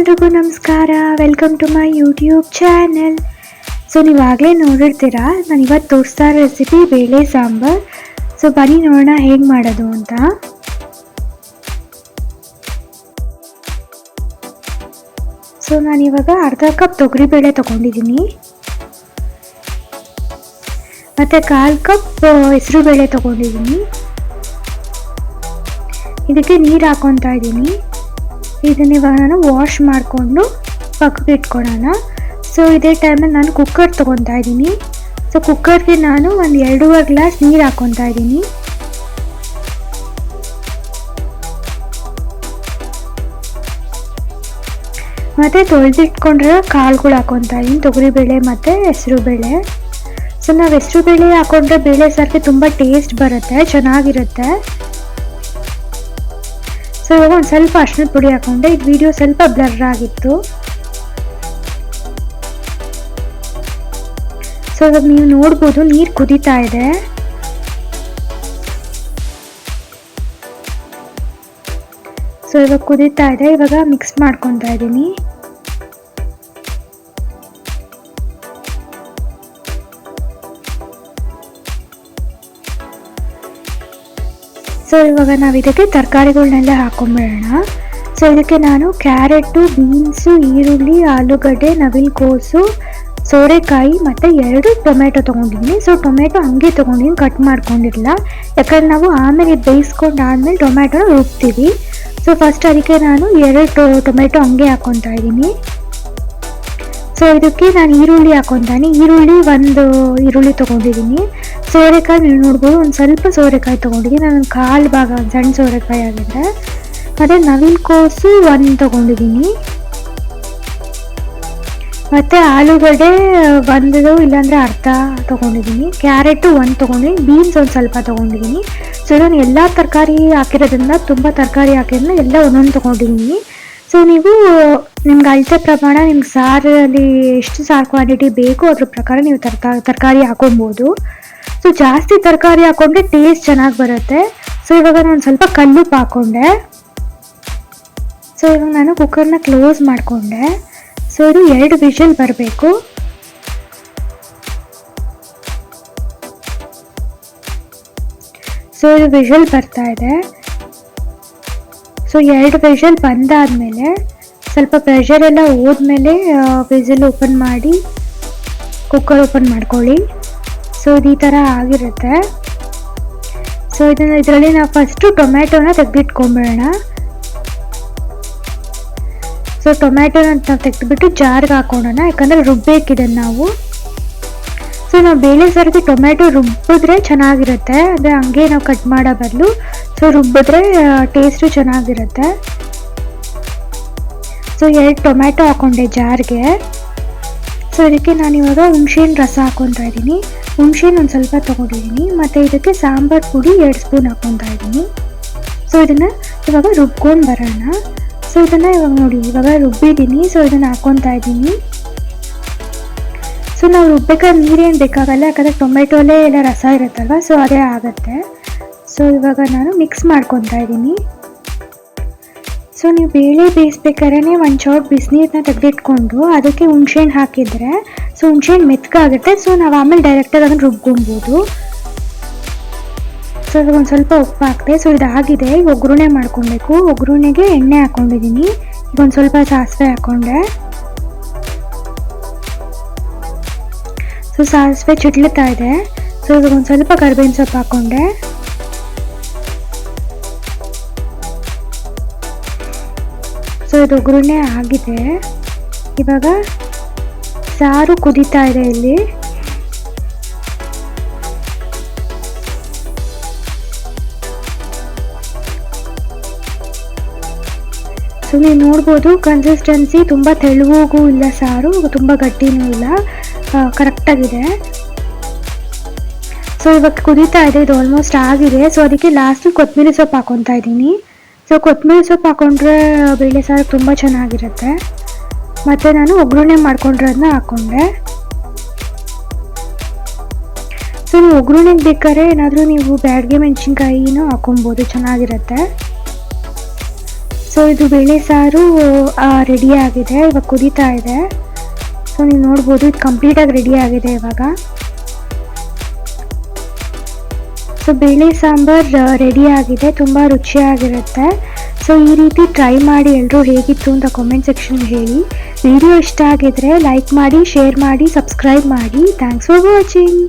ಎಲ್ರಿಗೂ ನಮಸ್ಕಾರ. Welcome to my YouTube channel. So ನೀವಾಗಲೇ ನೋಡಿರ್ತೀರಾ, ನಾನು ಇವತ್ತು ತೋರಿಸ್ತಾ ಇರೋ ರೆಸಿಪಿ ಬೇಳೆ ಸಾಂಬಾರ್. ಸೊ ಬನ್ನಿ ನೋಡೋಣ ಹೇಗೆ ಮಾಡೋದು ಅಂತ. ಸೊ ನಾನಿವಾಗ ಅರ್ಧ ಕಪ್ ತೊಗರಿಬೇಳೆ ತೊಗೊಂಡಿದ್ದೀನಿ, ಮತ್ತು 1/4 ಕಪ್ ಹೆಸರುಬೇಳೆ ತೊಗೊಂಡಿದ್ದೀನಿ. ಇದಕ್ಕೆ ನೀರು ಹಾಕ್ಕೊತಾ ಇದ್ದೀನಿ. ಇದನ್ನ ಇವಾಗ ನಾನು ವಾಶ್ ಮಾಡಿಕೊಂಡು ಪಕ್ಕಕ್ಕೆ ಇಟ್ಕೊಳ್ಳೋಣ. ಸೊ ಇದೇ ಟೈಮಲ್ಲಿ ನಾನು ಕುಕ್ಕರ್ ತೊಗೊತಾ ಇದ್ದೀನಿ. ಸೊ ಕುಕ್ಕರ್ಗೆ ನಾನು ಒಂದು 2.5 ಗ್ಲಾಸ್ ನೀರು ಹಾಕ್ಕೊತಾ ಇದ್ದೀನಿ. ಮತ್ತು ತೊಳೆದಿಟ್ಕೊಂಡ್ರೆ ಕಾಳುಗಳು ಹಾಕ್ಕೊತಾ ಇದ್ದೀನಿ, ತೊಗರಿಬೇಳೆ ಮತ್ತು ಹೆಸರುಬೇಳೆ. ಸೊ ನಾವು ಹೆಸರುಬೇಳೆ ಹಾಕ್ಕೊಂಡ್ರೆ ಬೇಳೆ ಸಾರಿಗೆ ತುಂಬ ಟೇಸ್ಟ್ ಬರುತ್ತೆ, ಚೆನ್ನಾಗಿರುತ್ತೆ. ಸೊ ಇವಾಗ ಒಂದು ಸ್ವಲ್ಪ ಅರಿಶಿಣದ ಪುಡಿ ಹಾಕೊಂಡೆ. ಇದು ವಿಡಿಯೋ ಸ್ವಲ್ಪ ಬ್ಲರ್ ಆಗಿತ್ತು. ಸೊ ಇವಾಗ ನೀವು ನೋಡ್ಬೋದು ನೀರು ಕುದೀತಾ ಇದೆ. ಸೊ ಇವಾಗ ಕುದೀತಾ ಇದೆ. ಇವಾಗ ಮಿಕ್ಸ್ ಮಾಡ್ಕೊತಾ ಇದ್ದೀನಿ. ಸೊ ಇವಾಗ ನಾವು ಇದಕ್ಕೆ ತರಕಾರಿಗಳನ್ನೆಲ್ಲ ಹಾಕೊಂಡ್ಬಿಡೋಣ. ಸೊ ಇದಕ್ಕೆ ನಾನು ಕ್ಯಾರೆಟು, ಬೀನ್ಸು, ಈರುಳ್ಳಿ, ಆಲೂಗಡ್ಡೆ, ನವಿಲುಕೋಸು, ಸೋರೆಕಾಯಿ ಮತ್ತು 2 ಟೊಮೆಟೊ ತೊಗೊಂಡಿದ್ದೀನಿ. ಸೊ ಟೊಮೆಟೊ ಹಂಗೆ ತೊಗೊಂಡಿದ್ದೀನಿ, ಕಟ್ ಮಾಡ್ಕೊಂಡಿರಲಿಲ್ಲ. ಯಾಕಂದ್ರೆ ನಾವು ಆಮೇಲೆ ಬೇಯಿಸ್ಕೊಂಡಾದ್ಮೇಲೆ ಟೊಮೆಟೊನ ರುಬ್ತೀವಿ. ಸೊ ಫಸ್ಟ್ ಅದಕ್ಕೆ ನಾನು 2 ಟೊಮೆಟೊ ಹಂಗೆ ಹಾಕ್ಕೊತಾ ಇದ್ದೀನಿ. ಸೊ ಇದಕ್ಕೆ ನಾನು ಈರುಳ್ಳಿ ಹಾಕ್ಕೊತಾನೆ. ಒಂದು ಈರುಳ್ಳಿ ತೊಗೊಂಡಿದ್ದೀನಿ. ಸೋರೆಕಾಯಿ ನೀವು ನೋಡ್ಬೋದು, ಒಂದು ಸ್ವಲ್ಪ ಸೋರೆಕಾಯಿ ತೊಗೊಂಡಿದ್ದೀನಿ. ನಾನು 1/4 ಭಾಗ ಸಣ್ಣ ಸೋರೆಕಾಯಿ ಆಗಿದೆ. ಮತ್ತು ನವಿಲುಕೋಸು 1 ತೊಗೊಂಡಿದ್ದೀನಿ. ಮತ್ತು ಆಲೂಗಡ್ಡೆ 1 ಇಲ್ಲಾಂದರೆ ಅರ್ಧ ತೊಗೊಂಡಿದ್ದೀನಿ. ಕ್ಯಾರೆಟು 1 ತೊಗೊಂಡಿದ್ದೀನಿ. ಬೀನ್ಸ್ ಒಂದು ಸ್ವಲ್ಪ ತೊಗೊಂಡಿದ್ದೀನಿ. ಸೊ ನಾನು ಎಲ್ಲ ತರಕಾರಿ ಹಾಕಿರೋದ್ರಿಂದ, ತುಂಬ ತರಕಾರಿ ಹಾಕಿರೋದ್ರಿಂದ ಎಲ್ಲ ಒಂದೊಂದು ತೊಗೊಂಡಿದ್ದೀನಿ. ಸೊ ನೀವು ನಿಮ್ಗೆ ಅಳತೆ ಪ್ರಮಾಣ, ನಿಮ್ಗೆ ಸಾರಲ್ಲಿ ಎಷ್ಟು ಸಾರು ಕ್ವಾಂಟಿಟಿ ಬೇಕು ಅದ್ರ ಪ್ರಕಾರ ನೀವು ತರಕಾರಿ ಹಾಕೊಬೋದು. ಸೊ ಜಾಸ್ತಿ ತರಕಾರಿ ಹಾಕೊಂಡ್ರೆ ಟೇಸ್ಟ್ ಚೆನ್ನಾಗಿ ಬರುತ್ತೆ. ಸೊ ಇವಾಗ ನಾನು ಸ್ವಲ್ಪ ಕಲ್ಲುಪ್ಪು ಹಾಕ್ಕೊಂಡೆ. ಸೊ ಇವಾಗ ನಾನು ಕುಕ್ಕರ್ನ ಕ್ಲೋಸ್ ಮಾಡಿಕೊಂಡೆ. ಸೊ ಇದು 2 ವಿಷಲ್ ಬರಬೇಕು. ಸೊ ಇದು ವಿಷಲ್ ಬರ್ತಾ ಇದೆ. ಸೊ 2 ವಿಷಲ್ ಬಂದಾದಮೇಲೆ ಸ್ವಲ್ಪ ಪ್ರೆಷರೆಲ್ಲ ಹೋದ್ಮೇಲೆ ವಿಷಲ್ ಓಪನ್ ಮಾಡಿ ಕುಕ್ಕರ್ ಓಪನ್ ಮಾಡ್ಕೊಳ್ಳಿ. ಸೊ ಇದು ಈ ಥರ ಆಗಿರುತ್ತೆ. ಸೊ ಇದರಲ್ಲಿ ನಾವು ಫಸ್ಟು ಟೊಮ್ಯಾಟೋನ ತೆಗೆದಿಟ್ಕೊಂಬಿಡೋಣ. ಸೊ ಟೊಮ್ಯಾಟೋನ ನಾವು ತೆಗೆದುಬಿಟ್ಟು ಜಾರ್ಗೆ ಹಾಕೊಳ್ಳೋಣ, ಯಾಕಂದರೆ ರುಬ್ಬೇಕಿದೆ ನಾವು. ಸೊ ನಾವು ಬೇಳೆ ಸಾರಿಗೆ ಟೊಮ್ಯಾಟೊ ರುಬ್ಬಿದ್ರೆ ಚೆನ್ನಾಗಿರುತ್ತೆ, ಅಂದರೆ ಹಂಗೆ ನಾವು ಕಟ್ ಮಾಡೋ ಬದಲು ಸೊ ರುಬ್ಬಿದ್ರೆ ಟೇಸ್ಟು ಚೆನ್ನಾಗಿರುತ್ತೆ. ಸೊ 2 ಟೊಮ್ಯಾಟೊ ಹಾಕ್ಕೊಂಡೆ ಜಾರ್ಗೆ. ಸೊ ಇದಕ್ಕೆ ನಾನಿವಾಗ ಹುಣಸೆಹಣ್ಣು ರಸ ಹಾಕ್ಕೊತಾ ಇದ್ದೀನಿ. ಹುಣಸೆಹಣ್ಣು ಒಂದು ಸ್ವಲ್ಪ ತೊಗೊಂಡಿದ್ದೀನಿ. ಮತ್ತು ಇದಕ್ಕೆ ಸಾಂಬಾರು ಪುಡಿ 2 ಸ್ಪೂನ್ ಹಾಕ್ಕೊತಾ ಇದ್ದೀನಿ. ಸೊ ಇದನ್ನು ಇವಾಗ ರುಬ್ಕೊಂಡು ಬರೋಣ. ಸೊ ಇದನ್ನು ಇವಾಗ ನೋಡಿ, ಇವಾಗ ರುಬ್ಬಿದ್ದೀನಿ. ಸೊ ಇದನ್ನು ಹಾಕ್ಕೊತಾ ಇದ್ದೀನಿ. ಸೊ ನಾವು ರುಬ್ಬೇಕಾದ್ರೆ ನೀರೇನು ಬೇಕಾಗಲ್ಲ, ಯಾಕಂದರೆ ಟೊಮೆಟೊಲೇ ಎಲ್ಲ ರಸ ಇರುತ್ತಲ್ವ, ಸೊ ಅದೇ ಆಗುತ್ತೆ. ಸೊ ಇವಾಗ ನಾನು ಮಿಕ್ಸ್ ಮಾಡ್ಕೊತಾ ಇದ್ದೀನಿ. ಸೊ ನೀವು ಬೇಳೆ ಬೇಯಿಸ್ಬೇಕಾದ್ರೆ ಒಂದು ಚೌಟ್ ಬಿಸಿನೀರನ್ನ ತೆಗೆದಿಟ್ಕೊಂಡು ಅದಕ್ಕೆ ಹುಣಸೆಹಣ್ಣು ಹಾಕಿದರೆ ಸೊ ಹುಣಸೆಹಣ್ಣು ಮೆತ್ತಗಾಗುತ್ತೆ. ಸೊ ನಾವು ಆಮೇಲೆ ಡೈರೆಕ್ಟಾಗಿ ಅದನ್ನು ರುಬ್ಕೊಬೋದು. ಸೊ ಇವಾಗ ಒಂದು ಸ್ವಲ್ಪ ಉಪ್ಪು ಹಾಕಿದೆ. ಸೊ ಇದಾಗಿದೆ. ಈಗ ಒಗ್ಗರಣೆ ಮಾಡ್ಕೊಬೇಕು. ಒಗ್ಗರಣೆಗೆ ಎಣ್ಣೆ ಹಾಕ್ಕೊಂಡಿದ್ದೀನಿ. ಈಗ ಒಂದು ಸ್ವಲ್ಪ ಸಾಸಿವೆ ಹಾಕ್ಕೊಂಡೆ. ಸೊ ಸಾಸಿವೆ ಚಿಟ್ಲುತ್ತಾ ಇದೆ. ಸೊ ಇವಾಗ ಒಂದು ಸ್ವಲ್ಪ ಕರಿಬೇವಿನ ಸೊಪ್ಪು ಹಾಕ್ಕೊಂಡೆ. ಸೊ ಇದು ಒಗ್ಗರಣೆ ಆಗಿದೆ. ಇವಾಗ ಸಾರು ಕುದೀತಾ ಇದೆ ಇಲ್ಲಿ. ಸೊ ನೀವು ನೋಡ್ಬೋದು ಕನ್ಸಿಸ್ಟೆನ್ಸಿ ತುಂಬ ತೆಳುವಾಗೂ ಇಲ್ಲ, ಸಾರು ತುಂಬ ಗಟ್ಟಿನೂ ಇಲ್ಲ, ಕರೆಕ್ಟಾಗಿದೆ. ಸೊ ಇವಾಗ ಕುದೀತಾ ಇದೆ, ಇದು ಆಲ್ಮೋಸ್ಟ್ ಆಗಿದೆ. ಸೊ ಅದಕ್ಕೆ ಲಾಸ್ಟು ಕೊತ್ತಂಬರಿ ಸೊಪ್ಪು ಹಾಕ್ಕೊತಾ ಇದ್ದೀನಿ. ಸೊ ಕೊತ್ತಂಬರಿ ಸೊಪ್ಪು ಹಾಕ್ಕೊಂಡ್ರೆ ಬೇಳೆ ಸಾರು ತುಂಬ ಚೆನ್ನಾಗಿರುತ್ತೆ. ಮತ್ತು ನಾನು ಒಗ್ಗರಣೆ ಮಾಡ್ಕೊಂಡಿರೋದನ್ನ ಹಾಕ್ಕೊಂಡೆ. ಸೊ ನೀವು ಒಗ್ಗರಣೆಗೆ ಬೇಕಾದ್ರೆ ಏನಾದರೂ ನೀವು ಬ್ಯಾಡಗೆ ಮೆಣಸಿನ್ಕಾಯಿನೂ ಹಾಕೊಬೋದು, ಚೆನ್ನಾಗಿರುತ್ತೆ. ಸೊ ಇದು ಬೇಳೆ ಸಾರು ರೆಡಿ ಆಗಿದೆ, ಇವಾಗ ಕುದೀತಾ ಇದೆ. ಸೊ ನೀವು ನೋಡ್ಬೋದು ಇದು ಕಂಪ್ಲೀಟಾಗಿ ರೆಡಿ ಆಗಿದೆ ಇವಾಗ. ಸೊ ಬೇಳೆ ಸಾಂಬಾರ್ ರೆಡಿ ಆಗಿದೆ, ತುಂಬ ರುಚಿಯಾಗಿರುತ್ತೆ. ಸೊ ಈ ರೀತಿ ಟ್ರೈ ಮಾಡಿ ಎಲ್ಲರೂ ಹೇಗಿತ್ತು ಅಂತ ಕಾಮೆಂಟ್ ಸೆಕ್ಷನ್ ಹೇಳಿ. ವಿಡಿಯೋ ಇಷ್ಟ ಆಗಿದ್ರೆ ಲೈಕ್ ಮಾಡಿ, ಶೇರ್ ಮಾಡಿ, ಸಬ್ಸ್ಕ್ರೈಬ್ ಮಾಡಿ. Thanks for watching.